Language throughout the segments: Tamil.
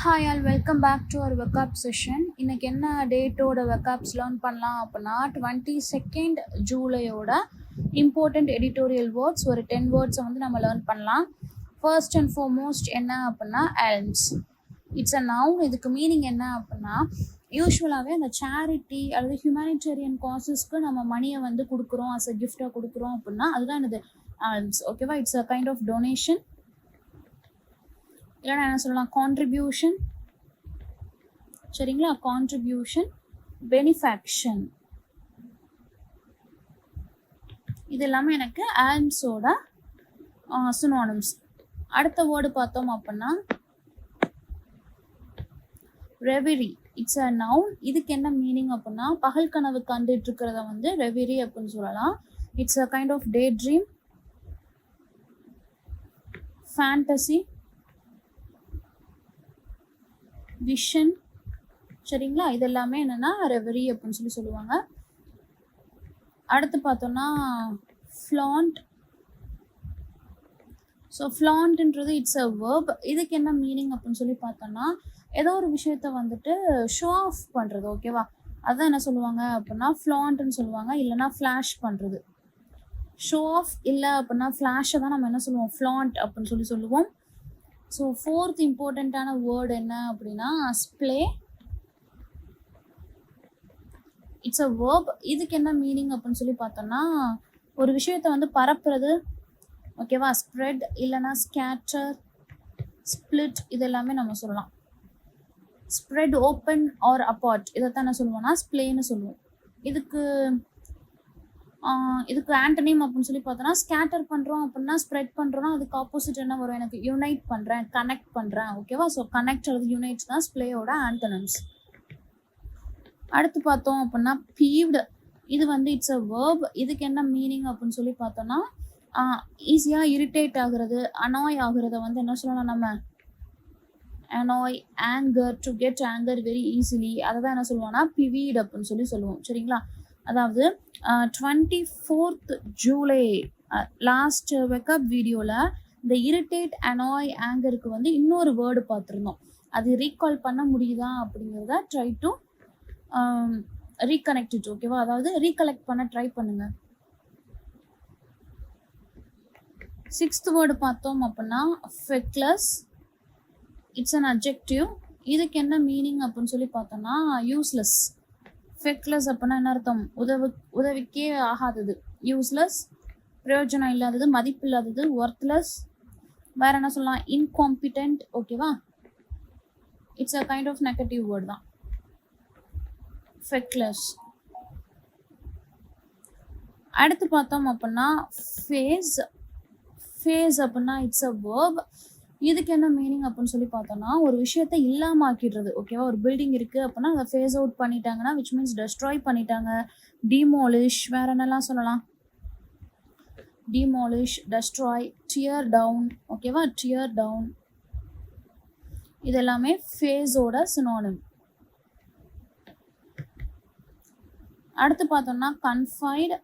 Hi all welcome back to our vocab session. இன்னைக்கு என்ன டேட்டோட வெக்கப்ஸ் லேர்ன் பண்ணலாம் அப்படின்னா 22nd ஜூலையோட இம்பார்ட்டண்ட் எடிட்டோரியல் வேர்ட்ஸ் ஒரு 10 வேர்ட்ஸை வந்து நம்ம லேர்ன் பண்ணலாம். ஃபர்ஸ்ட் அண்ட் ஃபார்மோஸ்ட் என்ன அப்படின்னா எல்ம்ஸ். It's a noun. இதுக்கு மீனிங் என்ன அப்படின்னா யூஸ்வலாகவே அந்த சேரிட்டி அல்லது ஹியூமனிடேரியன் காசஸ்க்கு நம்ம மணியை வந்து கொடுக்குறோம், அஸ் அ கிஃப்டாக கொடுக்குறோம் அப்படின்னா அதுதான் என்னது எல்ம்ஸ். ஓகேவா? It's a kind of donation, இல்லைன்னா என்ன சொல்லலாம், கான்ட்ரிபியூஷன். சரிங்களா? கான்ட்ரிபியூஷன், பெனிஃபேக்ஷன், இது எல்லாமே எனக்கு ஆல்ம்ஸோட சினோனிம்ஸ். அடுத்த வேர்டு பார்த்தோம் அப்படின்னா ரெவிரி. It's a noun. இதுக்கு என்ன மீனிங் அப்படின்னா பகல் கனவு கண்டுட்டு இருக்கிறத வந்து ரெவிரி அப்படின்னு சொல்லலாம். It's a kind of daydream, fantasy, vision. சரிங்களா? இது எல்லாமே என்னன்னா ரெவரி அப்படின்னு சொல்லுவாங்க. அடுத்து பார்த்தோம்னா ஃப்ளாண்ட். ஸோ ஃப்ளாண்ட்ன்றது இட்ஸ் அ வேர்ப். இதுக்கு என்ன மீனிங் அப்படின்னு சொல்லி பார்த்தோம்னா ஏதோ ஒரு விஷயத்த வந்துட்டு ஷோ ஆஃப் பண்ணுறது. ஓகேவா? அதான் என்ன சொல்லுவாங்க அப்படின்னா ஃப்ளாண்ட்னு சொல்லுவாங்க, இல்லைன்னா ஃப்ளாஷ் பண்ணுறது. ஷோ ஆஃப் இல்லை அப்படின்னா ஃப்ளாஷை தான் நம்ம என்ன சொல்லுவோம், ஃப்ளாண்ட் அப்படின்னு சொல்லுவோம். ஸோ ஃபோர்த் இம்பார்ட்டண்ட்டான வேர்டு என்ன அப்படின்னா ஸ்ப்ளே. It's a verb. இதுக்கு என்ன மீனிங் அப்படின்னு சொல்லி பார்த்தோம்னா ஒரு விஷயத்தை வந்து பரப்புறது. ஓகேவா? ஸ்ப்ரெட் இல்லைன்னா ஸ்கேட்டர், ஸ்பிளிட், இது எல்லாமே நம்ம சொல்லலாம். ஸ்ப்ரெட், ஓப்பன் ஆர் அப்பார்ட், இதைத்தான் என்ன சொல்லுவோம்னா ஸ்ப்ளேன்னு சொல்லுவோம். இதுக்கு ஆண்டனிம் அப்படின்னு சொல்லி பார்த்தோன்னா ஸ்கேட்டர் பண்ணுறோம் அப்படின்னா ஸ்ப்ரெட் பண்ணுறோன்னா அதுக்கு ஆப்போசிட் என்ன வரும், எனக்கு யுனைட் பண்ணுறேன், கனெக்ட் பண்ணுறேன். ஓகேவா? ஸோ கனெக்ட் அல்லது யுனைட் தான் ஸ்ப்ளேயோட ஆண்டனிம்ஸ். அடுத்து பார்த்தோம் அப்படின்னா பீவ்டு. இது வந்து இட்ஸ் அ வேர்ப். இதுக்கு என்ன மீனிங் அப்படின்னு சொல்லி பார்த்தோன்னா ஈஸியாக இரிட்டேட் ஆகுறது, அனாய் ஆகுறத வந்து என்ன சொல்லலாம் நம்ம, annoy, anger, to get anger very easily, அதை தான் என்ன சொல்லுவோம்னா பிவீட் அப்படின்னு சொல்லுவோம். சரிங்களா? அதாவது 24th ஜூலை லாஸ்ட் வெக்கப் வீடியோவில் இந்த இரிட்டேட், அனாய், ஆங்கருக்கு வந்து இன்னொரு வேர்டு பார்த்துருந்தோம். அது ரீகால் பண்ண முடியுதா அப்படிங்கிறத ட்ரை டு ரீகனெக்ட் இட். ஓகேவா? அதாவது ரீகலெக்ட் பண்ண ட்ரை பண்ணுங்க. 6th வேர்டு பார்த்தோம் அப்படின்னா ஃபெக்லஸ். It's an adjective. இதுக்கு என்ன மீனிங் அப்படின்னு சொல்லி பார்த்தோம்னா யூஸ்லெஸ். ஃபெக்லஸ் அப்படின்னா என்ன அர்த்தம், உதவிக்கே ஆகாதது, யூஸ்லெஸ், பிரயோஜனம் இல்லாதது, மதிப்பு இல்லாதது, ஒர்த்லெஸ். வேற என்ன சொல்லலாம், இன்காம்பிடென்ட். ஓகேவா? It's a kind of negative word தான் ஃபெக்லஸ். அடுத்து பார்த்தோம் அப்படின்னா ஃபேஸ். ஃபேஸ் அப்படின்னா இட்ஸ் அ வேர்ப். இதுக்கு என்ன மீனிங் அப்படின்னு சொல்லி பார்த்தோம்னா ஒரு விஷயத்தை இல்லாமல் ஆக்கிடுறது. ஓகேவா? ஒரு பில்டிங் இருக்குது அப்படின்னா அதை ஃபேஸ் அவுட் பண்ணிட்டாங்கன்னா விச் மீன்ஸ் டெஸ்ட்ராய் பண்ணிட்டாங்க. டிமாலிஷ், வேற என்னெல்லாம் சொல்லலாம், டிமாலிஷ், டெஸ்ட்ராய், டியர் டவுன். ஓகேவா? டியர் டவுன், இது எல்லாமே ஃபேஸோட சினோனிம். அடுத்து பார்த்தோம்னா கன்ஃபைட்.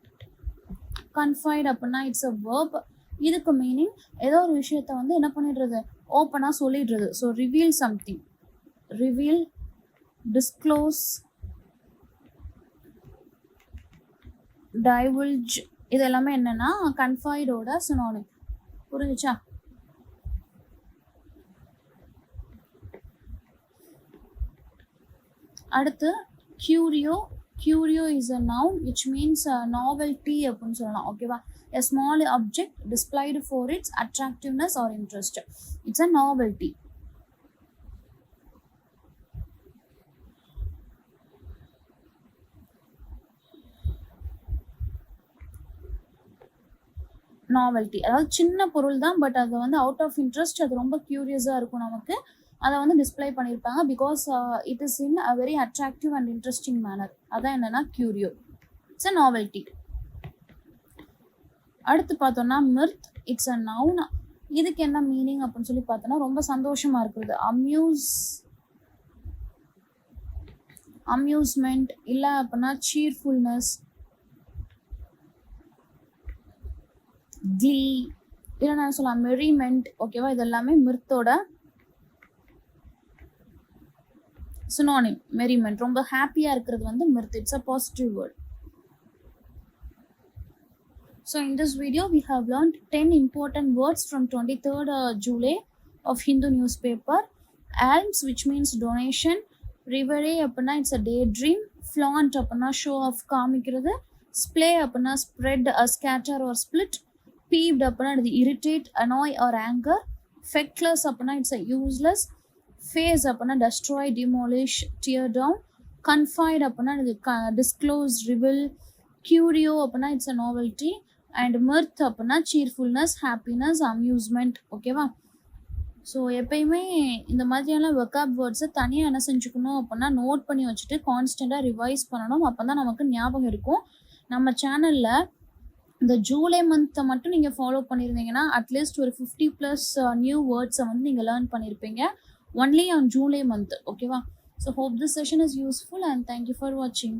கன்ஃபைட் அப்படின்னா இட்ஸ் அ வேர்ப். இதுக்கு மீனிங் ஏதோ ஒரு விஷயத்த வந்து என்ன பண்ணிடுறது, ஓப்பனாக சொல்லிடுறது. So reveal something, reveal, disclose, divulge, இது எல்லாமே என்னன்னா கன்ஃபைடோட சினோனிம். புரிஞ்சுச்சா? அடுத்து கியூரியோ. Curio is a noun which means novelty அப்படின்னு சொல்லலாம். ஓகேவா? A small object displayed for its attractiveness or interest. It's a novelty. Novelty அதாவது சின்ன பொருள் தான், பட் அது வந்து அவுட் ஆஃப் இன்ட்ரெஸ்ட், அது ரொம்ப க்யூரியஸாக இருக்கும் நமக்கு, அதை வந்து டிஸ்பிளே பண்ணியிருப்பாங்க. Because it is in a very attractive and interesting manner. அதான் என்னன்னா கியூரியோ. It's a novelty. அடுத்து பார்த்தோம்னா மிர்த். It's a noun. இதுக்கு என்ன மீனிங் அப்படின்னு சொல்லி பார்த்தோம்னா ரொம்ப சந்தோஷமா இருக்கிறது. அம்யூஸ்மெண்ட், இல்லை அப்படின்னா சீர்ஃபுல்னஸ், க்ளீ, இல்லை நான் சொல்லலாம் மெரிமெண்ட். ஓகேவா? இது எல்லாமே மிர்த்தோட synonym merriment, ரொம்ப ஹாப்பியா இருக்கிறது வந்து mirth. It's a positive word. So in this video we have learned 10 important words from 23rd July of Hindu newspaper. Alms, which means donation. Reverie apna it's a daydream. Flaunt apna show off காமிக்கிறது. Splay apna spread, scatter or split. Peeved apna இது irritate, annoy or anger. Feckless apna it's a useless. Phase apna destroy, demolish, tear down. Confide apna இது disclose, reveal. Curio apna it's a novelty. And mirth apna cheerfulness, happiness, amusement. ஓகேவா? ஸோ எப்பயுமே இந்த மாதிரியான வெக்காப் வேர்ட்ஸை தனியாக என்ன செஞ்சுக்கணும் அப்படின்னா நோட் பண்ணி வச்சுட்டு கான்ஸ்டண்ட்டாக ரிவைஸ் பண்ணணும். அப்போ தான் நமக்கு ஞாபகம் இருக்கும். நம்ம சேனலில் இந்த ஜூலை மந்த்தை மட்டும் நீங்கள் ஃபாலோ பண்ணியிருந்தீங்கன்னா அட்லீஸ்ட் ஒரு 50+ நியூ வேர்ட்ஸை வந்து நீங்கள் லேர்ன் பண்ணியிருப்பீங்க ஒன்லி ஆன் ஜூலை மந்த். ஓகேவா? So hope this session is useful and thank you for வாட்சிங்.